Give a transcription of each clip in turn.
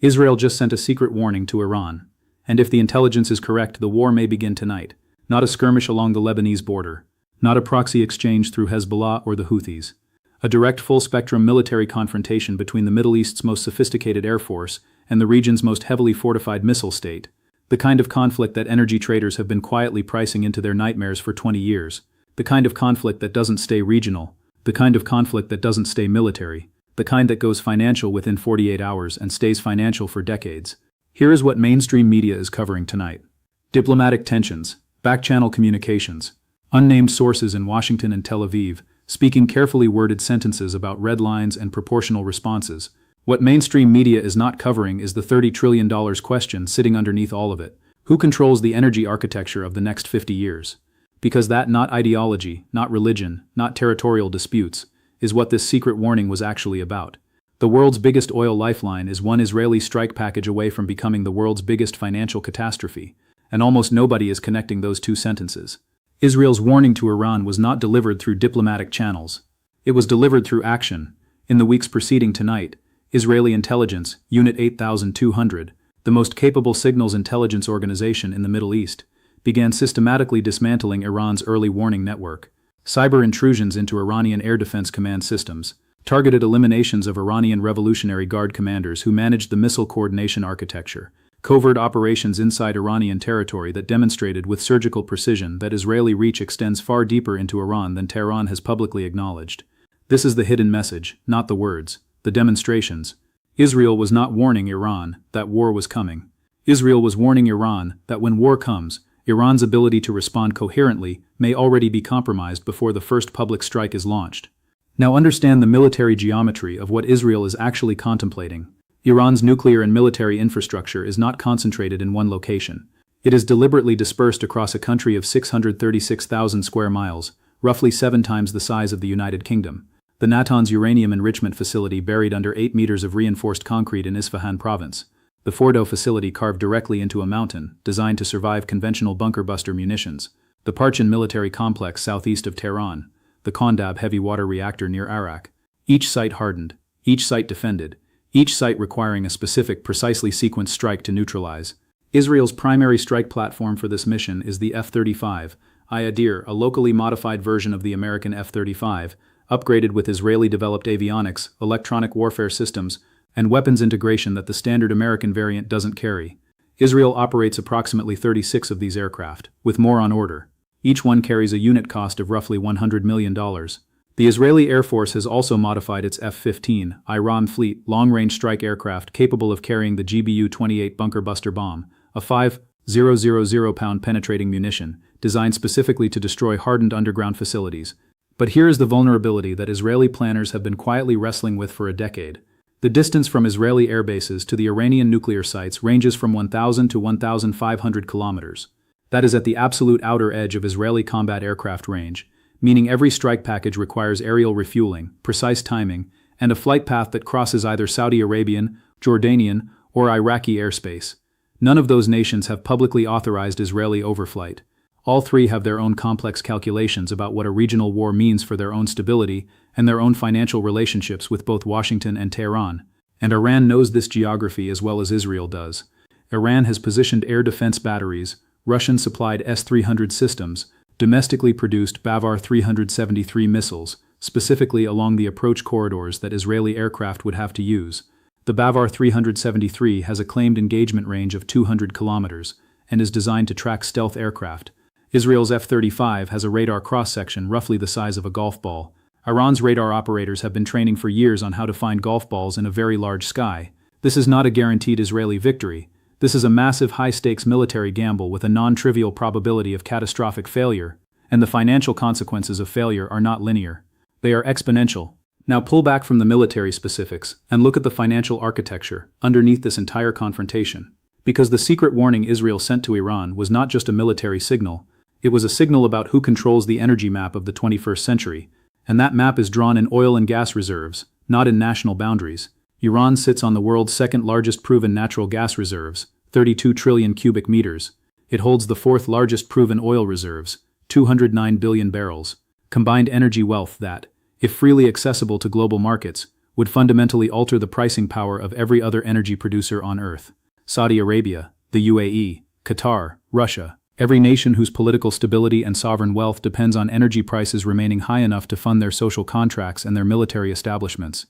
Israel just sent a secret warning to Iran. And if the intelligence is correct, the war may begin tonight. Not a skirmish along the Lebanese border. Not a proxy exchange through Hezbollah or the Houthis. A direct full-spectrum military confrontation between the Middle East's most sophisticated air force and the region's most heavily fortified missile state. The kind of conflict that energy traders have been quietly pricing into their nightmares for 20 years. The kind of conflict that doesn't stay regional. The kind of conflict that doesn't stay military. The kind that goes financial within 48 hours and stays financial for decades. Here is what mainstream media is covering tonight. Diplomatic tensions, back-channel communications, unnamed sources in Washington and Tel Aviv, speaking carefully worded sentences about red lines and proportional responses. What mainstream media is not covering is the $30 trillion question sitting underneath all of it. Who controls the energy architecture of the next 50 years? Because that not ideology, not religion, not territorial disputes, is what this secret warning was actually about. The world's biggest oil lifeline is one Israeli strike package away from becoming the world's biggest financial catastrophe, and almost nobody is connecting those two sentences. Israel's warning to Iran was not delivered through diplomatic channels. It was delivered through action. In the weeks preceding tonight, Israeli intelligence, Unit 8200, the most capable signals intelligence organization in the Middle East, began systematically dismantling Iran's early warning network. Cyber intrusions into Iranian Air Defense Command systems, targeted eliminations of Iranian Revolutionary Guard commanders who managed the missile coordination architecture, covert operations inside Iranian territory that demonstrated with surgical precision that Israeli reach extends far deeper into Iran than Tehran has publicly acknowledged. This is the hidden message, not the words, the demonstrations. Israel was not warning Iran that war was coming. Israel was warning Iran that when war comes, Iran's ability to respond coherently may already be compromised before the first public strike is launched. Now understand the military geometry of what Israel is actually contemplating. Iran's nuclear and military infrastructure is not concentrated in one location. It is deliberately dispersed across a country of 636,000 square miles, roughly 7 times the size of the United Kingdom. The Natanz uranium enrichment facility buried under 8 meters of reinforced concrete in Isfahan province. The Fordo facility carved directly into a mountain, designed to survive conventional bunker-buster munitions. The Parchin military complex southeast of Tehran. The Kondab heavy water reactor near Arak. Each site hardened. Each site defended. Each site requiring a specific, precisely sequenced strike to neutralize. Israel's primary strike platform for this mission is the F-35, Iadir, a locally modified version of the American F-35, upgraded with Israeli-developed avionics, electronic warfare systems, and weapons integration that the standard American variant doesn't carry. Israel operates approximately 36 of these aircraft, with more on order. Each one carries a unit cost of roughly $100 million. The Israeli Air Force has also modified its F-15 Iran Fleet long-range strike aircraft capable of carrying the GBU-28 bunker buster bomb, a 5,000-pound penetrating munition, designed specifically to destroy hardened underground facilities. But here is the vulnerability that Israeli planners have been quietly wrestling with for a decade. The distance from Israeli air bases to the Iranian nuclear sites ranges from 1,000 to 1,500 kilometers. That is at the absolute outer edge of Israeli combat aircraft range, meaning every strike package requires aerial refueling, precise timing, and a flight path that crosses either Saudi Arabian, Jordanian, or Iraqi airspace. None of those nations have publicly authorized Israeli overflight. All three have their own complex calculations about what a regional war means for their own stability and their own financial relationships with both Washington and Tehran. And Iran knows this geography as well as Israel does. Iran has positioned air defense batteries, Russian-supplied S-300 systems, domestically produced Bavar 373 missiles, specifically along the approach corridors that Israeli aircraft would have to use. The Bavar 373 has a claimed engagement range of 200 kilometers and is designed to track stealth aircraft. Israel's F-35 has a radar cross-section roughly the size of a golf ball. Iran's radar operators have been training for years on how to find golf balls in a very large sky. This is not a guaranteed Israeli victory. This is a massive high-stakes military gamble with a non-trivial probability of catastrophic failure, and the financial consequences of failure are not linear. They are exponential. Now pull back from the military specifics and look at the financial architecture underneath this entire confrontation. Because the secret warning Israel sent to Iran was not just a military signal, it was a signal about who controls the energy map of the 21st century, and that map is drawn in oil and gas reserves, not in national boundaries. Iran sits on the world's second largest proven natural gas reserves, 32 trillion cubic meters. It holds the fourth largest proven oil reserves, 209 billion barrels. Combined energy wealth that, if freely accessible to global markets, would fundamentally alter the pricing power of every other energy producer on Earth. Saudi Arabia, the UAE, Qatar, Russia, every nation whose political stability and sovereign wealth depends on energy prices remaining high enough to fund their social contracts and their military establishments.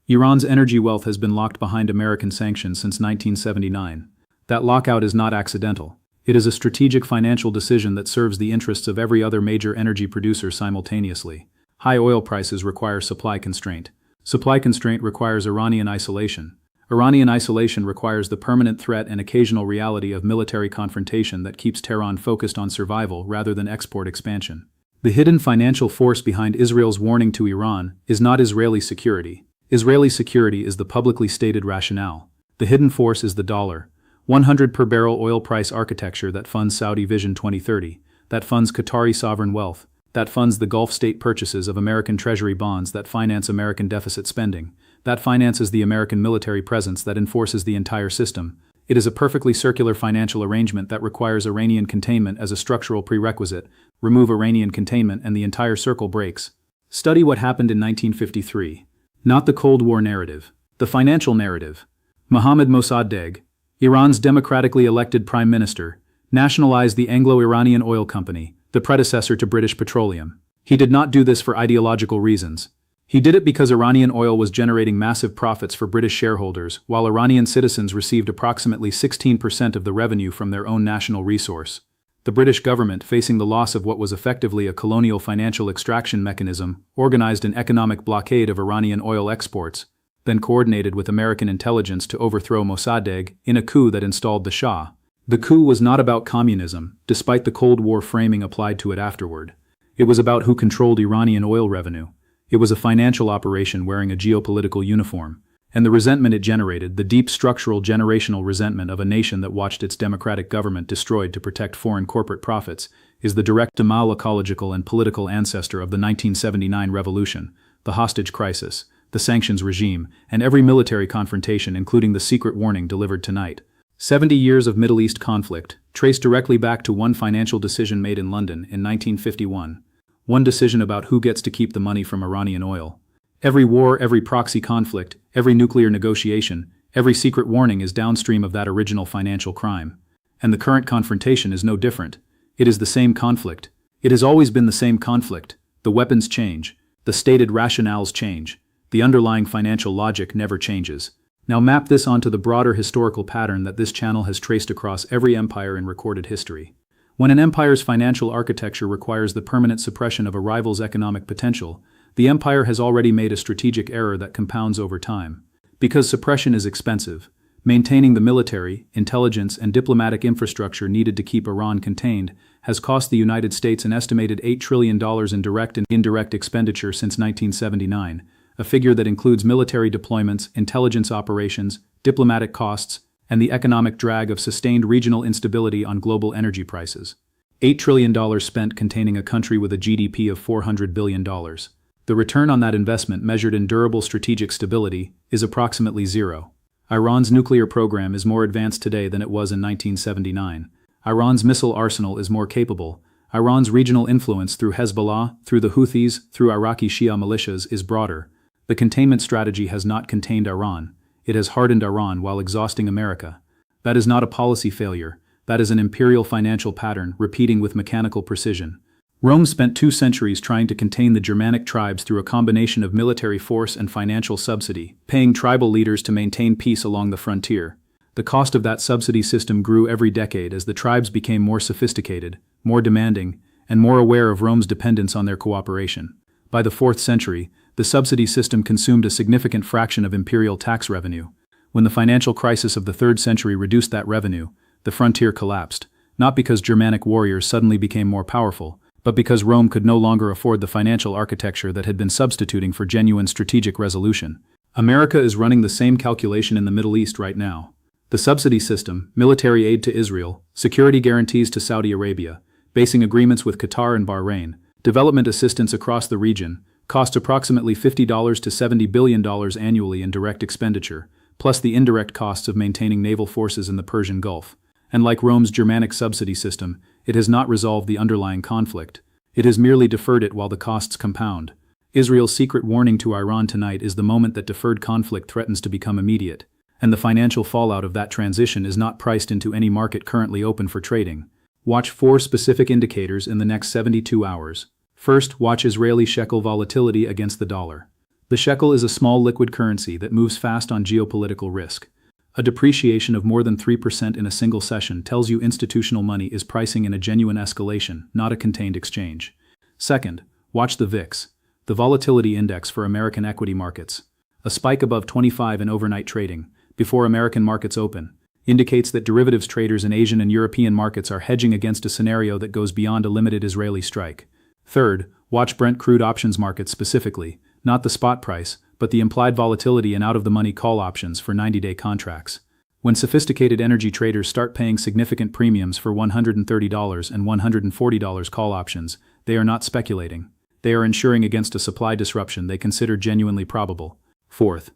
Iran's energy wealth has been locked behind American sanctions since 1979. That lockout is not accidental. It is a strategic financial decision that serves the interests of every other major energy producer simultaneously. High oil prices require supply constraint. Supply constraint requires Iranian isolation. Iranian isolation requires the permanent threat and occasional reality of military confrontation that keeps Tehran focused on survival rather than export expansion. The hidden financial force behind Israel's warning to Iran is not Israeli security. Israeli security is the publicly stated rationale. The hidden force is the dollar. 100 per barrel oil price architecture that funds Saudi Vision 2030, that funds Qatari sovereign wealth, that funds the Gulf state purchases of American Treasury bonds that finance American deficit spending, that finances the American military presence that enforces the entire system. It is a perfectly circular financial arrangement that requires Iranian containment as a structural prerequisite. Remove Iranian containment and the entire circle breaks. Study what happened in 1953. Not the Cold War narrative, the financial narrative. Mohammad Mossadegh, Iran's democratically elected prime minister, nationalized the Anglo-Iranian Oil Company, the predecessor to British Petroleum. He did not do this for ideological reasons. He did it because Iranian oil was generating massive profits for British shareholders, while Iranian citizens received approximately 16% of the revenue from their own national resource. The British government, facing the loss of what was effectively a colonial financial extraction mechanism, organized an economic blockade of Iranian oil exports, then coordinated with American intelligence to overthrow Mossadegh in a coup that installed the Shah. The coup was not about communism, despite the Cold War framing applied to it afterward. It was about who controlled Iranian oil revenue. It was a financial operation wearing a geopolitical uniform, and the resentment it generated, the deep structural generational resentment of a nation that watched its democratic government destroyed to protect foreign corporate profits, is the direct ecological and political ancestor of the 1979 revolution, the hostage crisis, the sanctions regime, and every military confrontation including the secret warning delivered tonight. 70 years of Middle East conflict, traced directly back to one financial decision made in London in 1951. One decision about who gets to keep the money from Iranian oil. Every war, every proxy conflict, every nuclear negotiation, every secret warning is downstream of that original financial crime. And the current confrontation is no different. It is the same conflict. It has always been the same conflict. The weapons change. The stated rationales change. The underlying financial logic never changes. Now map this onto the broader historical pattern that this channel has traced across every empire in recorded history. When an empire's financial architecture requires the permanent suppression of a rival's economic potential, the empire has already made a strategic error that compounds over time. Because suppression is expensive, maintaining the military, intelligence, and diplomatic infrastructure needed to keep Iran contained has cost the United States an estimated $8 trillion in direct and indirect expenditure since 1979, a figure that includes military deployments, intelligence operations, diplomatic costs, and the economic drag of sustained regional instability on global energy prices. $8 trillion spent containing a country with a GDP of $400 billion. The return on that investment measured in durable strategic stability is approximately zero. Iran's nuclear program is more advanced today than it was in 1979. Iran's missile arsenal is more capable. Iran's regional influence through Hezbollah, through the Houthis, through Iraqi Shia militias is broader. The containment strategy has not contained Iran. It has hardened Iran while exhausting America. That is not a policy failure. That is an imperial financial pattern repeating with mechanical precision. Rome spent 2 centuries trying to contain the Germanic tribes through a combination of military force and financial subsidy, paying tribal leaders to maintain peace along the frontier. The cost of that subsidy system grew every decade as the tribes became more sophisticated, more demanding, and more aware of Rome's dependence on their cooperation. By the 4th century, the subsidy system consumed a significant fraction of imperial tax revenue. When the financial crisis of the 3rd century reduced that revenue, the frontier collapsed, not because Germanic warriors suddenly became more powerful, but because Rome could no longer afford the financial architecture that had been substituting for genuine strategic resolution. America is running the same calculation in the Middle East right now. The subsidy system, military aid to Israel, security guarantees to Saudi Arabia, basing agreements with Qatar and Bahrain, development assistance across the region, costs approximately $50 to $70 billion annually in direct expenditure, plus the indirect costs of maintaining naval forces in the Persian Gulf. And like Rome's Germanic subsidy system, it has not resolved the underlying conflict. It has merely deferred it while the costs compound. Israel's secret warning to Iran tonight is the moment that deferred conflict threatens to become immediate, and the financial fallout of that transition is not priced into any market currently open for trading. Watch 4 specific indicators in the next 72 hours. First, watch Israeli shekel volatility against the dollar. The shekel is a small liquid currency that moves fast on geopolitical risk. A depreciation of more than 3% in a single session tells you institutional money is pricing in a genuine escalation, not a contained exchange. Second, watch the VIX, the volatility index for American equity markets. A spike above 25 in overnight trading, before American markets open, indicates that derivatives traders in Asian and European markets are hedging against a scenario that goes beyond a limited Israeli strike. Third, watch Brent crude options markets specifically, not the spot price, but the implied volatility and out-of-the-money call options for 90-day contracts. When sophisticated energy traders start paying significant premiums for $130 and $140 call options, they are not speculating. They are insuring against a supply disruption they consider genuinely probable. Fourth,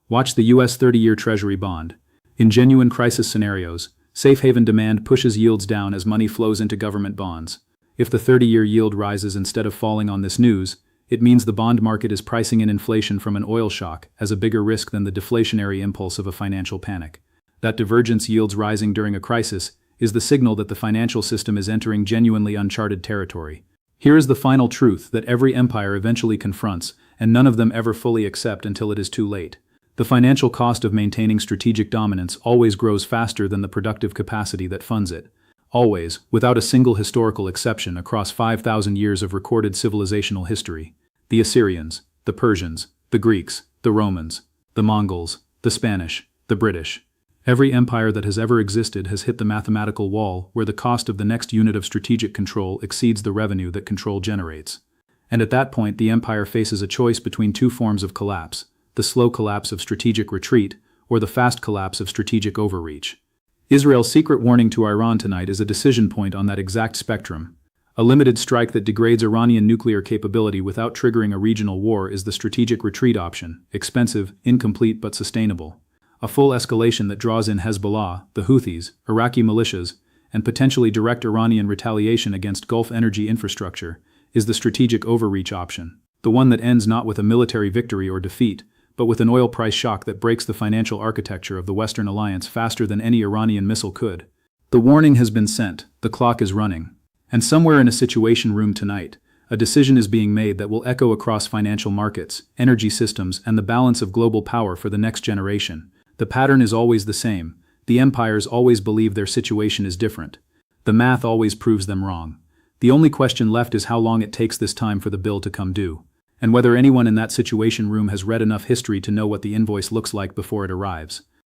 watch the U.S. 30-year Treasury bond. In genuine crisis scenarios, safe haven demand pushes yields down as money flows into government bonds. If the 30-year yield rises instead of falling on this news, it means the bond market is pricing in inflation from an oil shock as a bigger risk than the deflationary impulse of a financial panic. That divergence yields rising during a crisis is the signal that the financial system is entering genuinely uncharted territory. Here is the final truth that every empire eventually confronts, and none of them ever fully accept until it is too late. The financial cost of maintaining strategic dominance always grows faster than the productive capacity that funds it. Always, without a single historical exception across 5,000 years of recorded civilizational history. The Assyrians, the Persians, the Greeks, the Romans, the Mongols, the Spanish, the British. Every empire that has ever existed has hit the mathematical wall where the cost of the next unit of strategic control exceeds the revenue that control generates. And at that point, the empire faces a choice between 2 forms of collapse: the slow collapse of strategic retreat or the fast collapse of strategic overreach. Israel's secret warning to Iran tonight is a decision point on that exact spectrum. A limited strike that degrades Iranian nuclear capability without triggering a regional war is the strategic retreat option, expensive, incomplete but sustainable. A full escalation that draws in Hezbollah, the Houthis, Iraqi militias, and potentially direct Iranian retaliation against Gulf energy infrastructure is the strategic overreach option, the one that ends not with a military victory or defeat, but with an oil price shock that breaks the financial architecture of the Western alliance faster than any Iranian missile could. The warning has been sent, the clock is running. And somewhere in a situation room tonight, a decision is being made that will echo across financial markets, energy systems, and the balance of global power for the next generation. The pattern is always the same. The empires always believe their situation is different. The math always proves them wrong. The only question left is how long it takes this time for the bill to come due, and whether anyone in that situation room has read enough history to know what the invoice looks like before it arrives.